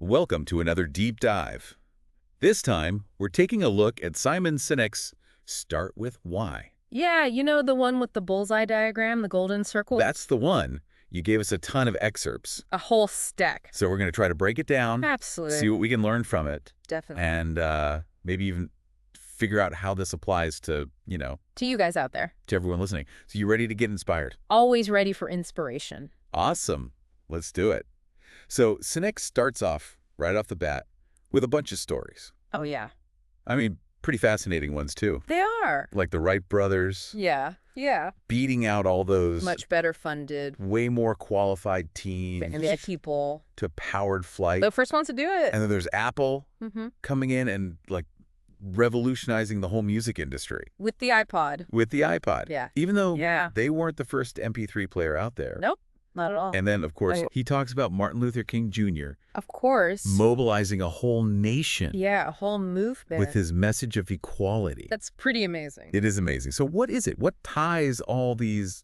Welcome to another deep dive. This time, we're taking a look at Simon Sinek's Start With Why. Yeah, the one with the bullseye diagram, the golden circle? That's the one. You gave us a ton of excerpts. A whole stack. So we're going to try to break it down, Absolutely. see what we can learn from it, Definitely. and maybe even figure out how this applies to, To you guys out there. to everyone listening. So you ready to get inspired? Always ready for inspiration. Awesome. Let's do it. So Sinek starts off, right off the bat, with a bunch of stories. Oh, yeah. I mean, pretty fascinating ones, too. They are. Like the Wright brothers Yeah. beating out all those Much better funded. way more qualified teams And people. to powered flight. The first ones to do it. And then there's Apple Mm-hmm. coming in and revolutionizing the whole music industry With the iPod. with the iPod. Yeah. Even though Yeah. they weren't the first MP3 player out there. Nope. Not at all. And then, of course, Right. he talks about Martin Luther King Jr. Of course. mobilizing a whole nation Yeah, a whole movement. with his message of equality. That's pretty amazing. It is amazing. So what is it? What ties all these,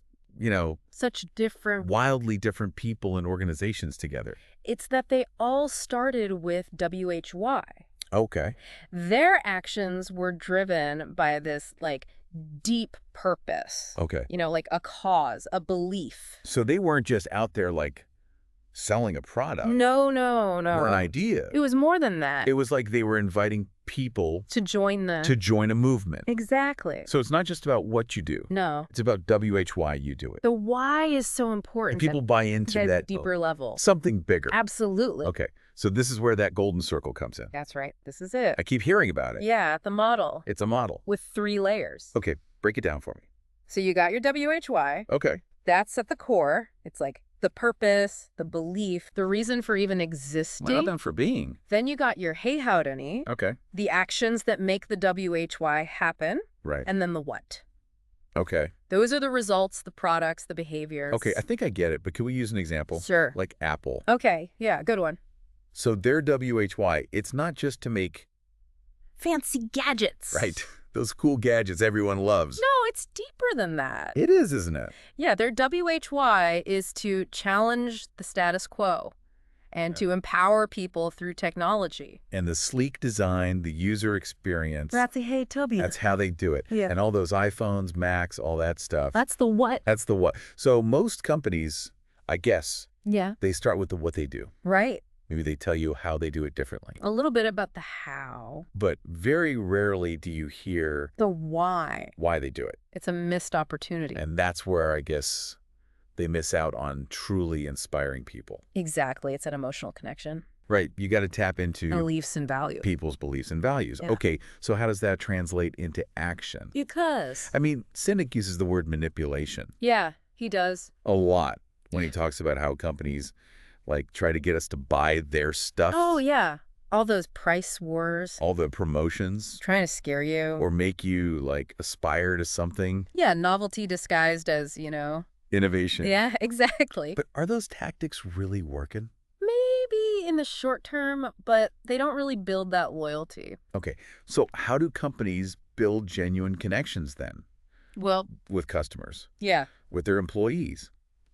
Such different. wildly different people and organizations together? It's that they all started with WHY. Okay. Their actions were driven by this, deep purpose. Okay. Like a cause, a belief. So they weren't just out there selling a product No. or an idea. It was more than that. It was like they were inviting people To join the... to join a movement. Exactly. So it's not just about what you do. No. It's about WHY you do it. The why is so important. And people buy into at that deeper level. something bigger. Absolutely. Okay. So this is where that golden circle comes in. That's right. This is it. I keep hearing about it. Yeah, the model. It's a model. With 3 layers. Okay. Break it down for me. So you got your WHY. Okay. That's at the core. It's the purpose, the belief, the reason for even existing. Well done for being. Then you got your hey howdany, Okay. the actions that make the WHY happen, Right. and then the what. Okay. Those are the results, the products, the behaviors. Okay. I think I get it, but can we use an example? Sure. Like Apple. Okay. Yeah, good one. So their WHY, it's not just to make, Fancy gadgets. right, those cool gadgets everyone loves. No, it's deeper than that. It is, isn't it? Yeah, their WHY is to challenge the status quo and to empower people through technology. And the sleek design, the user experience, That's a hey W. that's how they do it. Yeah. And all those iPhones, Macs, all that stuff. That's the what. That's the what. So most companies, I guess, Yeah. they start with the what they do. Right. Maybe they tell you how they do it differently. A little bit about the how. But very rarely do you hear The why. why they do it. It's a missed opportunity. And that's where I guess they miss out on truly inspiring people. Exactly. It's an emotional connection. Right. You got to tap into Beliefs and value. people's beliefs and values. Yeah. Okay. So how does that translate into action? Because. I mean, Sinek uses the word manipulation Yeah, he does. a lot when he talks about how companies try to get us to buy their stuff. Oh, yeah. All those price wars. All the promotions. Trying to scare you. Or make you aspire to something. Yeah, novelty disguised as, Innovation. Yeah, exactly. But are those tactics really working? Maybe in the short term, but they don't really build that loyalty. Okay. So how do companies build genuine connections then Well, with customers, yeah. with their employees,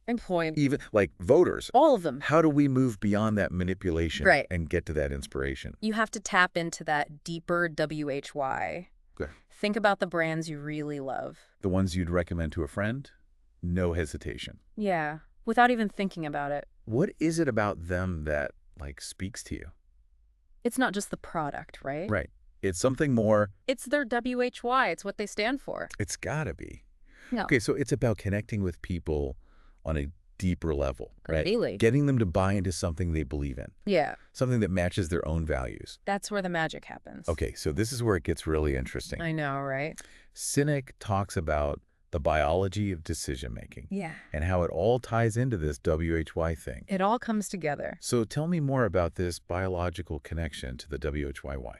Employment. even voters? All of them. How do we move beyond that manipulation Right. and get to that inspiration? You have to tap into that deeper WHY. Okay. Think about the brands you really love. The ones you'd recommend to a friend? No hesitation. Yeah, without even thinking about it. What is it about them that speaks to you? It's not just the product, right? Right. It's something more. It's their WHY. It's what they stand for. It's gotta be. No. Okay, so it's about connecting with people on a deeper level, right? Really? Getting them to buy into something they believe in, Yeah, something that matches their own values. that's where the magic happens. Okay, so this is where it gets really interesting. I know, right? Sinek talks about the biology of decision-making Yeah. and how it all ties into this WHY thing. It all comes together. So tell me more about this biological connection to the WHYY.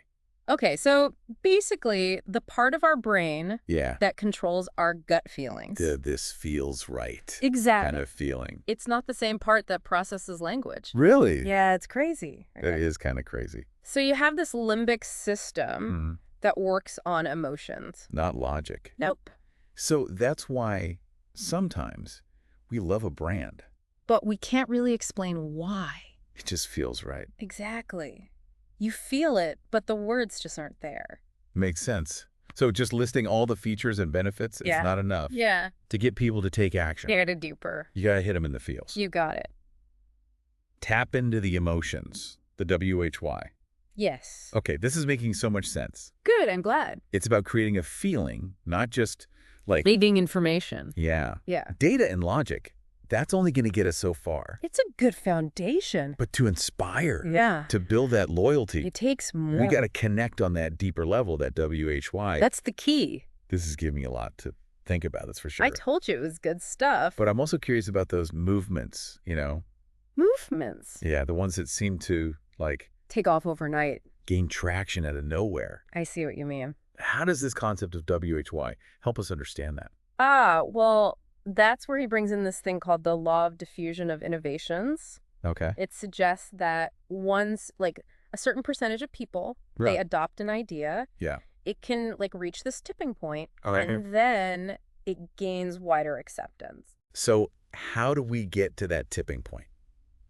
Okay, so basically, the part of our brain Yeah. that controls our gut feelings. This feels right Exactly. kind of feeling. It's not the same part that processes language. Really? Yeah, it's crazy. That is kind of crazy. So you have this limbic system that works on emotions. Not logic. Nope. So that's why sometimes we love a brand. But we can't really explain why. It just feels right. Exactly. You feel it, but the words just aren't there. Makes sense. So just listing all the features and benefits, it's Yeah. not enough Yeah. to get people to take action. Get it deeper. You got to hit them in the feels. You got it. Tap into the emotions, the WHY. Yes. Okay, this is making so much sense. Good, I'm glad. It's about creating a feeling, not just like, Leading information. yeah. Yeah. Data and logic, that's only going to get us so far. It's a good foundation. But to inspire, Yeah. to build that loyalty, It takes more. we got to connect on that deeper level, that WHY. That's the key. This is giving me a lot to think about, that's for sure. I told you it was good stuff. But I'm also curious about those movements, Movements. Yeah, the ones that seem to, like, Take off overnight. gain traction out of nowhere. I see what you mean. How does this concept of WHY help us understand that? Well, that's where he brings in this thing called the law of diffusion of innovations. Okay. It suggests that once, like, a certain percentage of people, they Right. adopt an idea, Yeah. it can, like, reach this tipping point, Okay. and then it gains wider acceptance. So how do we get to that tipping point?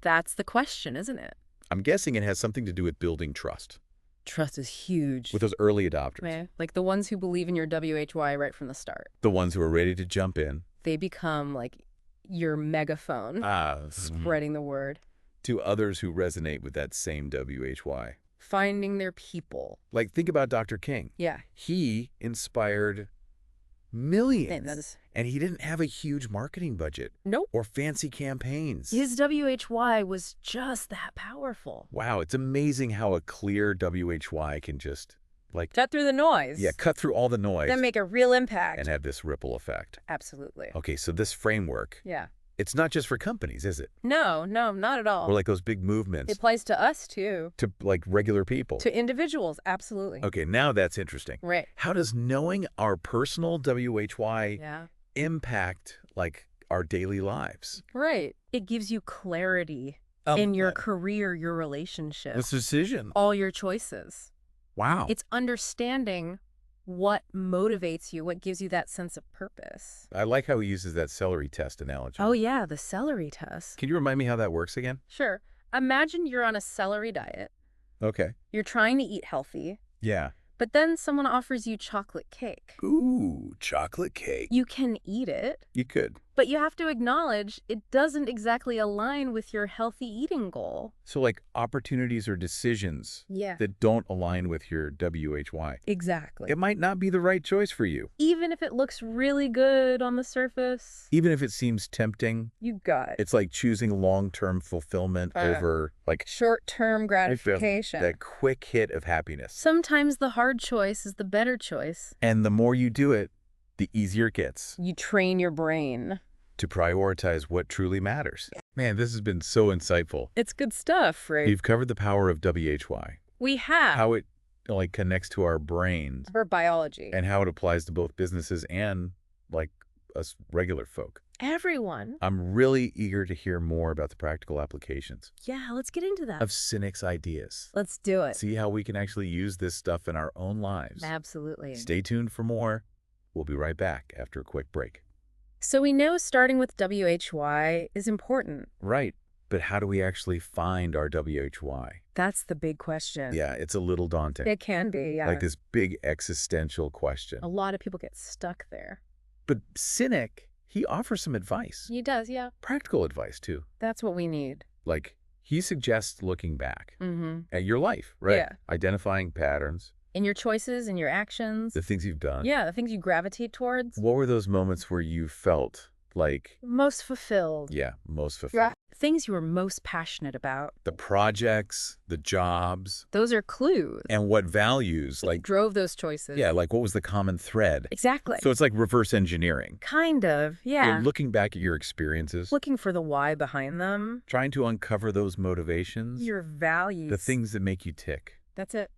That's the question, isn't it? I'm guessing it has something to do with building trust Trust is huge. with those early adopters, Yeah, like the ones who believe in your WHY right from the start. the ones who are ready to jump in. They become, like, your megaphone, spreading the word. To others who resonate with that same WHY. Finding their people. Like, think about Dr. King. Yeah. He inspired millions, That's, and he didn't have a huge marketing budget nope. or fancy campaigns. His WHY was just that powerful. Wow, it's amazing how a clear WHY can just, like, Cut through the noise. yeah, cut through all the noise Then make a real impact. and have this ripple effect. Absolutely. Okay, so this framework, Yeah. it's not just for companies, is it? No, not at all. Or like those big movements It applies to us, too. to like regular people. To individuals, absolutely. Okay, now that's interesting. Right. How does knowing our personal WHY Yeah. impact like our daily lives? Right. It gives you clarity in your career, your relationship, This decision. all your choices. Wow. It's understanding what motivates you, what gives you that sense of purpose. I like how he uses that celery test analogy. Oh, yeah, the celery test. Can you remind me how that works again? Sure. Imagine you're on a celery diet. Okay. You're trying to eat healthy, Yeah. but then someone offers you chocolate cake. Ooh, chocolate cake. You can eat it, You could. but you have to acknowledge it doesn't exactly align with your healthy eating goal. So like opportunities or decisions Yeah. that don't align with your WHY. Exactly. It might not be the right choice for you. Even if it looks really good on the surface, Even if it seems tempting, you got it. it's like choosing long-term fulfillment over like Short-term gratification. that quick hit of happiness. Sometimes the hard choice is the better choice. And the more you do it, the easier it gets You train your brain. to prioritize what truly matters. Man, this has been so insightful. It's good stuff, right? You've covered the power of WHY, We have. how it like connects to our brains, For biology. and how it applies to both businesses and like us regular folk. Everyone. I'm really eager to hear more about the practical applications Yeah, let's get into that. of Cynic's ideas. Let's do it. See how we can actually use this stuff in our own lives. Absolutely. Stay tuned for more. We'll be right back after a quick break. So we know starting with WHY is important. Right. But how do we actually find our WHY? That's the big question. Yeah, it's a little daunting. It can be, yeah. Like this big existential question. A lot of people get stuck there. But Cynic, he offers some advice. He does, yeah. Practical advice, too. That's what we need. Like, he suggests looking back Mm-hmm. at your life, right? Yeah. Identifying patterns, In your choices, in your actions. the things you've done. Yeah, the things you gravitate towards. What were those moments where you felt like, Most fulfilled. yeah, most fulfilled? Things you were most passionate about. The projects, the jobs, Those are clues. and what values, like, drove those choices. yeah, like what was the common thread? Exactly. So it's like reverse engineering. Kind of, You're yeah. looking back at your experiences, Looking for the why behind them. trying to uncover those motivations, Your values. the things that make you tick. That's it.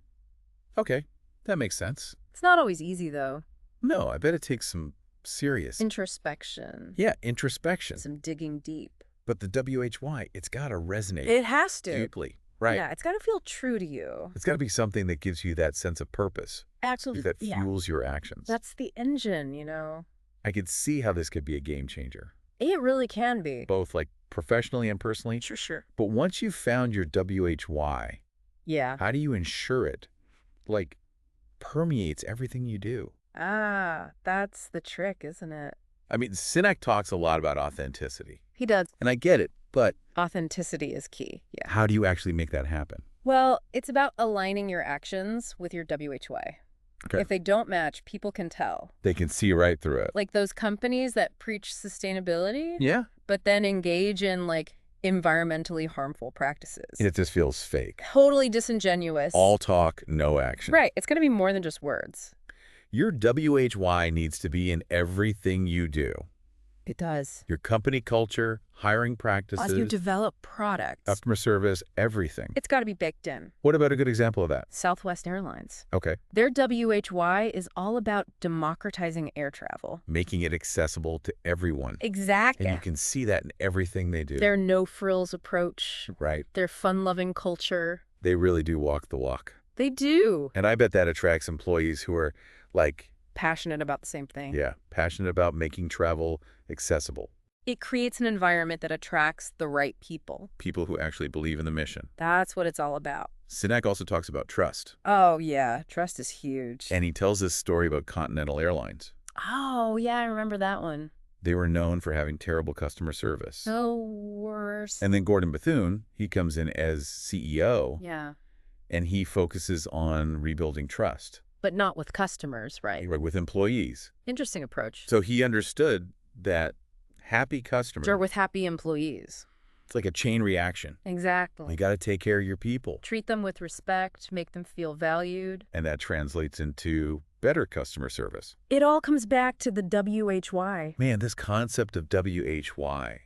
Okay, that makes sense. It's not always easy, though. No, I bet it takes some serious, Introspection. yeah, introspection. Some digging deep. But the WHY, it's got to resonate It has to. deeply, right? Yeah, it's got to feel true to you. It's got to be something that gives you that sense of purpose, Actually, that yeah. fuels your actions. That's the engine, you know. I could see how this could be a game changer, It really can be. both like professionally and personally. Sure. But once you've found your WHY, Yeah. how do you ensure it, like, permeates everything you do? Ah, that's the trick, isn't it? I mean, Sinek talks a lot about authenticity, He does. and I get it, but Authenticity is key. Yeah. how do you actually make that happen? Well, it's about aligning your actions with your WHY. Okay. If they don't match, people can tell. They can see right through it. Like those companies that preach sustainability, Yeah. but then engage in like environmentally harmful practices. It just feels fake. Totally disingenuous. All talk, no action. Right. It's going to be more than just words. Your WHY needs to be in everything you do. It does. Your company culture, hiring As practices, you develop products, customer service, everything. it's got to be baked in. What about a good example of that? Southwest Airlines. Okay. Their WHY is all about democratizing air travel. Making it accessible to everyone. Exactly. And you can see that in everything they do. Their no-frills approach, Right. their fun-loving culture. They really do walk the walk. They do. And I bet that attracts employees who are, like, Passionate about the same thing. yeah, passionate about making travel accessible. It creates an environment that attracts the right people. People who actually believe in the mission. That's what it's all about. Sinek also talks about trust. Oh, yeah. Trust is huge. And he tells this story about Continental Airlines. Oh, yeah, I remember that one. They were known for having terrible customer service. Oh, worse. And then Gordon Bethune, he comes in as CEO, Yeah. and he focuses on rebuilding trust But not with customers, right? with employees. Interesting approach. So he understood that happy customers, Or with happy employees. it's like a chain reaction. Exactly. You got to take care of your people. Treat them with respect, make them feel valued. And that translates into better customer service. It all comes back to the WHY. Man, this concept of WHY,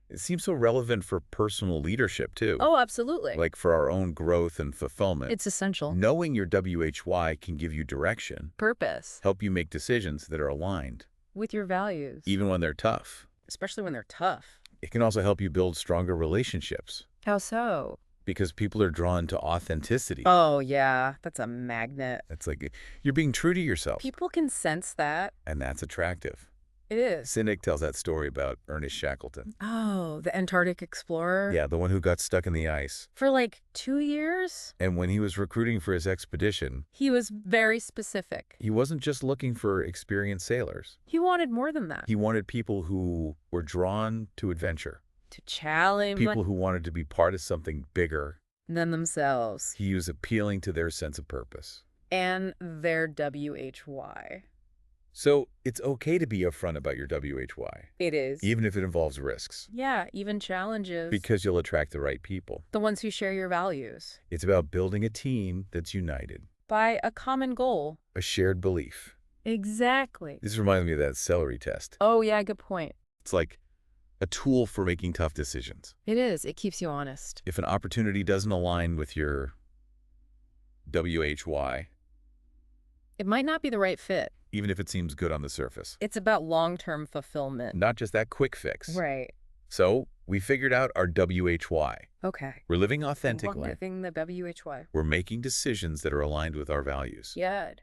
it seems so relevant for personal leadership too. Oh, absolutely. Like for our own growth and fulfillment. It's essential. Knowing your WHY can give you direction, Purpose. help you make decisions that are aligned, With your values. even when they're tough. Especially when they're tough. It can also help you build stronger relationships How so? because people are drawn to authenticity. Oh, yeah. That's a magnet. It's like you're being true to yourself, People can sense that. and that's attractive. It is. Sinek tells that story about Ernest Shackleton. Oh, the Antarctic explorer? Yeah, the one who got stuck in the ice. For like 2 years? And when he was recruiting for his expedition, He was very specific. he wasn't just looking for experienced sailors. He wanted more than that. He wanted people who were drawn to adventure, To challenge people who wanted to be part of something bigger. than themselves. He was appealing to their sense of purpose. And their WHY. So it's okay to be upfront about your WHY, It is. even if it involves risks, Yeah, even challenges. because you'll attract the right people. The ones who share your values. It's about building a team that's united, By a common goal. a shared belief. Exactly. This reminds me of that celery test. Oh, yeah, good point. It's like a tool for making tough decisions. It is. It keeps you honest. If an opportunity doesn't align with your WHY, It might not be the right fit. even if it seems good on the surface, It's about long-term fulfillment. not just that quick fix. Right. So we figured out our WHY. Okay. We're living authentically. Living the WHY. We're making decisions that are aligned with our values. Yeah.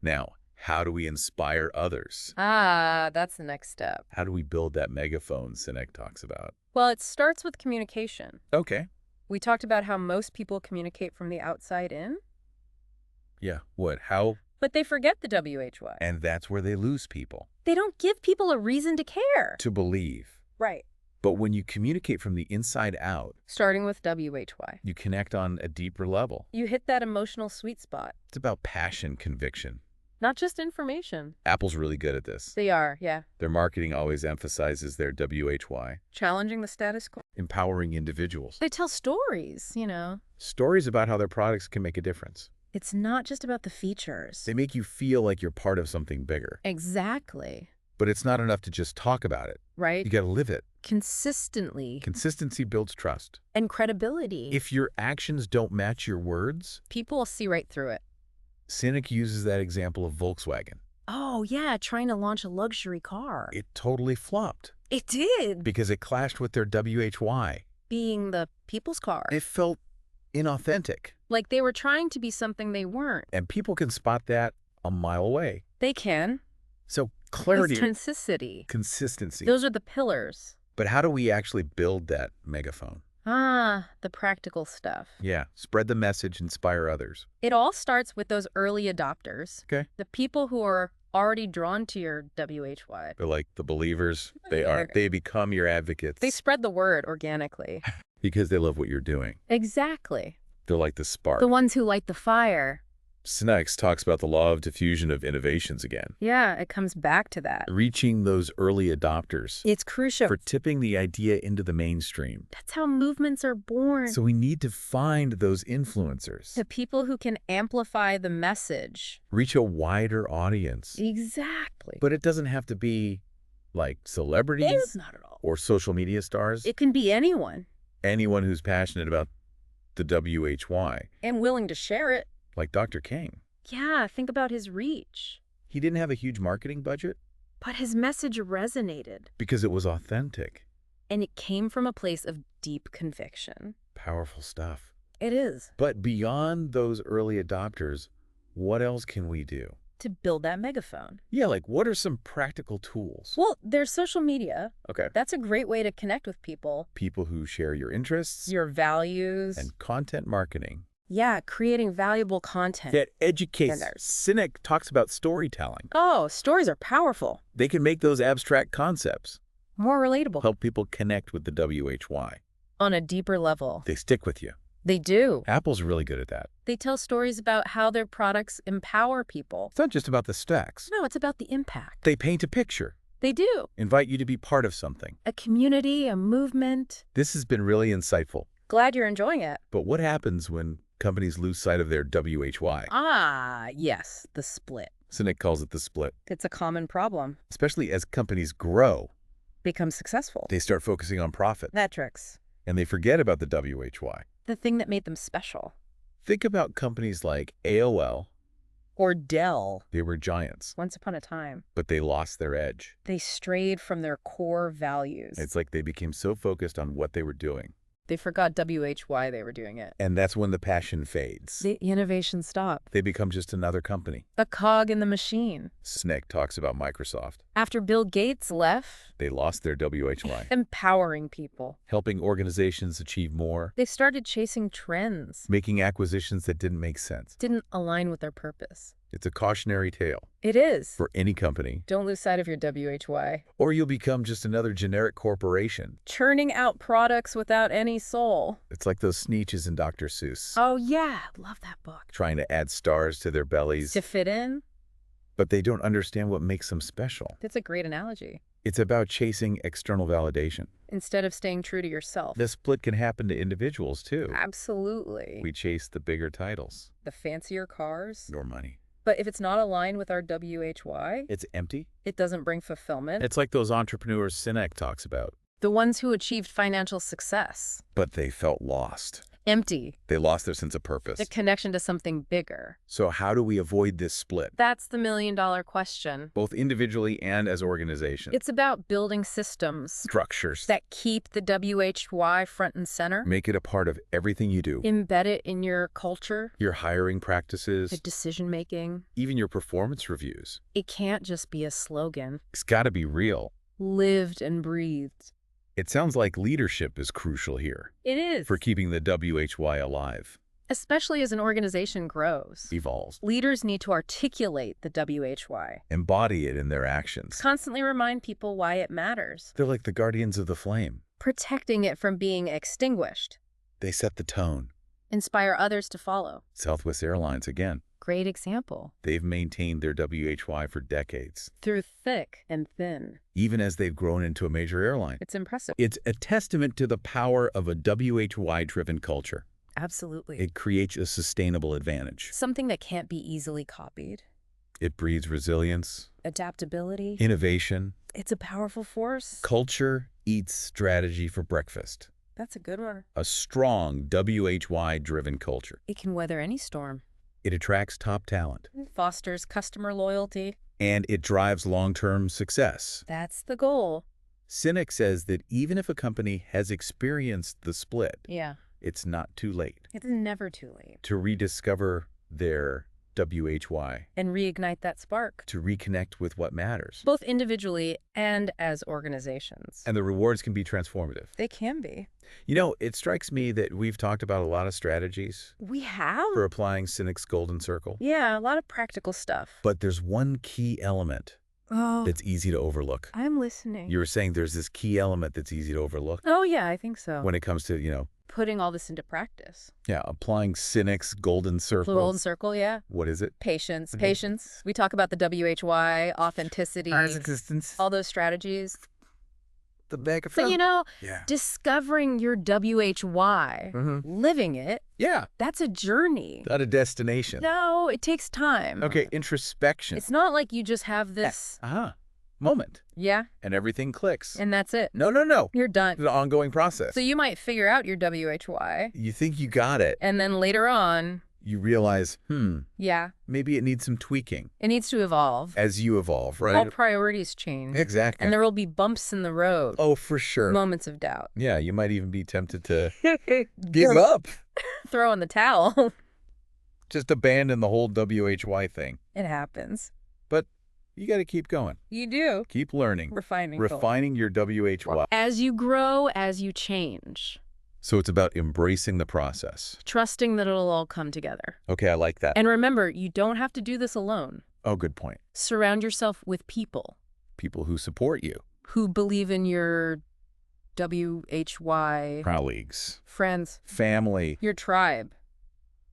Now, how do we inspire others? Ah, that's the next step. How do we build that megaphone Sinek talks about? Well, it starts with communication. Okay. We talked about how most people communicate from the outside in, Yeah. What? How? but they forget the WHY. And that's where they lose people. They don't give people a reason to care. To believe. Right. But when you communicate from the inside out, Starting with WHY. you connect on a deeper level. You hit that emotional sweet spot. It's about passion, conviction. Not just information. Apple's really good at this. They are, yeah. Their marketing always emphasizes their WHY, Challenging the status quo. empowering individuals. They tell stories, you know. Stories about how their products can make a difference. It's not just about the features. They make you feel like you're part of something bigger. Exactly. But it's not enough to just talk about it. Right? You got to live it. Consistently. Consistency builds trust. And credibility. If your actions don't match your words, People will see right through it. Sinek uses that example of Volkswagen. Oh, yeah, trying to launch a luxury car. It totally flopped It did. because it clashed with their WHY. Being the people's car. It felt inauthentic. Like they were trying to be something they weren't. And people can spot that a mile away. They can. So clarity, Authenticity. consistency. Those are the pillars. But how do we actually build that megaphone? Ah, the practical stuff. Yeah, spread the message, inspire others. It all starts with those early adopters. Okay. The people who are already drawn to your WHY. They're like the believers. They Yeah. are. They become your advocates They spread the word organically. because they love what you're doing. Exactly. They're like the spark. The ones who light the fire. Sinex talks about the law of diffusion of innovations again. Yeah, it comes back to that. Reaching those early adopters It's crucial. for tipping the idea into the mainstream. That's how movements are born. So we need to find those influencers. The people who can amplify the message. Reach a wider audience. Exactly. But it doesn't have to be like celebrities Not at all. or social media stars. It can be anyone. Anyone who's passionate about the WHY, And willing to share it. like Dr. King. Yeah, think about his reach. He didn't have a huge marketing budget But his message resonated. because it was authentic. And it came from a place of deep conviction. Powerful stuff. It is. But beyond those early adopters, what else can we do? To build that megaphone. Yeah, like what are some practical tools? Well, there's social media. Okay. That's a great way to connect with people. People who share your interests Your values. and content marketing. Yeah, creating valuable content. That educates. Standards. Cynic talks about storytelling. Oh, stories are powerful. They can make those abstract concepts More relatable. help people connect with the WHY. On a deeper level. They stick with you. They do. Apple's really good at that. They tell stories about how their products empower people. It's not just about the stacks. No, it's about the impact. They paint a picture, They do. invite you to be part of something. A community, a movement. This has been really insightful. Glad you're enjoying it. But what happens when companies lose sight of their WHY? Ah, yes, the split. Cynic calls it the split. It's a common problem. Especially as companies grow, Become successful. they start focusing on profit Metrics. and they forget about the WHY. The thing that made them special. Think about companies like AOL. Or Dell. They were giants, Once upon a time, but they lost their edge. they strayed from their core values. It's like they became so focused on what they were doing. They forgot WHY they were doing it. And that's when the passion fades. The innovation stopped. They become just another company. A cog in the machine. Cynic talks about Microsoft. After Bill Gates left, They lost their WHY. empowering people. Helping organizations achieve more, They started chasing trends. making acquisitions that didn't make sense. Didn't align with their purpose. It's a cautionary tale It is. for any company, Don't lose sight of your WHY. or you'll become just another generic corporation. Churning out products without any soul. It's like those Sneetches in Dr. Seuss, Oh yeah, love that book. trying to add stars to their bellies, To fit in? but they don't understand what makes them special. That's a great analogy. It's about chasing external validation. Instead of staying true to yourself. The split can happen to individuals, too. Absolutely. We chase the bigger titles, The fancier cars. your money. But if it's not aligned with our WHY, It's empty. it doesn't bring fulfillment. It's like those entrepreneurs Cynic talks about, The ones who achieved financial success. but they felt lost. Empty. They lost their sense of purpose. The connection to something bigger. So how do we avoid this split, That's the million-dollar question. both individually and as organizations? It's about building systems Structures. that keep the WHY front and center. Make it a part of everything you do. Embed it in your culture, Your hiring practices, the decision-making. even your performance reviews. It can't just be a slogan. It's got to be real. Lived and breathed. It sounds like leadership is crucial here It is. for keeping the WHY alive, Especially as an organization grows. evolves, Leaders need to articulate the WHY. embody it in their actions. Constantly remind people why it matters. They're like the guardians of the flame. Protecting it from being extinguished. They set the tone. Inspire others to follow. Southwest Airlines, again, Great example. they've maintained their WHY for decades, Through thick and thin. even as they've grown into a major airline. It's impressive. It's a testament to the power of a WHY-driven culture. Absolutely. It creates a sustainable advantage. Something that can't be easily copied. It breeds resilience, Adaptability. innovation. It's a powerful force. Culture eats strategy for breakfast. That's a good one. A strong WHY-driven culture. It can weather any storm. It attracts top talent, Fosters customer loyalty. and it drives long-term success. That's the goal. Cynic says that even if a company has experienced the split, Yeah. it's not too late It's never too late. to rediscover their WHY, and reignite that spark, to reconnect with what matters. both individually and as organizations. And the rewards can be transformative. They can be. You know, it strikes me that we've talked about a lot of strategies We have? for applying Sinek's Golden Circle. Yeah, a lot of practical stuff. But there's one key element Oh, that's easy to overlook. I'm listening. You were saying there's this key element that's easy to overlook Oh, yeah, I think so. when it comes to, Putting all this into practice. applying Sinek's Golden Circle. The golden circle, yeah. What is it? Patience. Mhm. Patience. We talk about the WHY, authenticity, existence. all those strategies. The mega. So, Yeah. discovering your WHY, living it, Yeah. that's a journey. Not a destination. No, it takes time. Okay, introspection. It's not like you just have this. Moment. Yeah, And everything clicks. and that's it. No. You're done. It's an ongoing process. So you might figure out your WHY, You think you got it. and then later on, You realize, yeah, maybe it needs some tweaking it needs to evolve. as you evolve, All right? priorities change. Exactly. And there will be bumps in the road, Oh, for sure. moments of doubt. Yeah, you might even be tempted to give up. Throw in the towel. Just abandon the whole WHY thing. It happens. But you got to keep going. You do. Keep learning. Refining your WHY. As you grow, as you change, So it's about embracing the process. trusting that it'll all come together. Okay, I like that. And remember, you don't have to do this alone. Oh, good point. Surround yourself with people People who support you. who believe in your WHY, Colleagues. friends, Family. your tribe.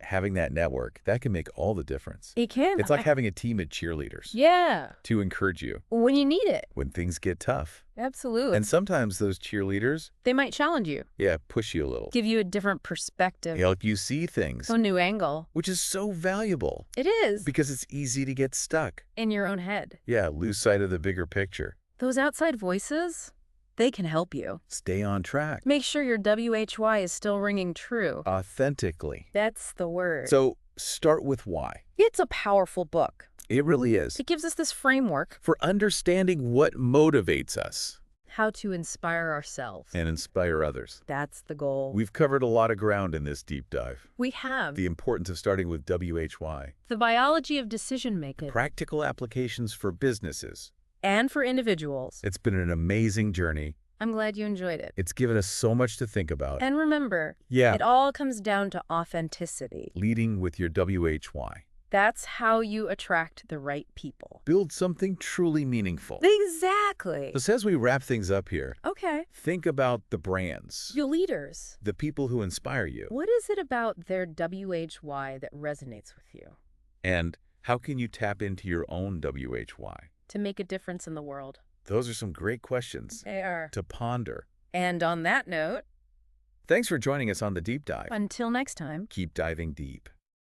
Having that network, that can make all the difference. It can. It's like having a team of cheerleaders Yeah, to encourage you when you need it. when things get tough. Absolutely. And sometimes those cheerleaders, They might challenge you, push you a little. give you a different perspective, Help you see things, a new angle. which is so valuable It is because it's easy to get stuck. in your own head. Yeah, lose sight of the bigger picture. Those outside voices, they can help you. Stay on track. Make sure your WHY is still ringing true. Authentically. That's the word. So start with why. It's a powerful book. It really is. It gives us this framework, For understanding what motivates us how to inspire ourselves. and inspire others. That's the goal. We've covered a lot of ground in this deep dive. We have The importance of starting with WHY. the biology of decision making Practical applications for businesses. and for individuals. It's been an amazing journey. I'm glad you enjoyed it. It's given us so much to think about. And remember, Yeah, it all comes down to authenticity. leading with your WHY. That's how you attract the right people. Build something truly meaningful. Exactly. So as we wrap things up here, Okay. think about the brands, Your leaders. the people who inspire you, What is it about their WHY that resonates with you and how can you tap into your own WHY? to make a difference in the world? Those are some great questions They are. to ponder. And on that note, Thanks for joining us on the deep dive. until next time. Keep diving deep.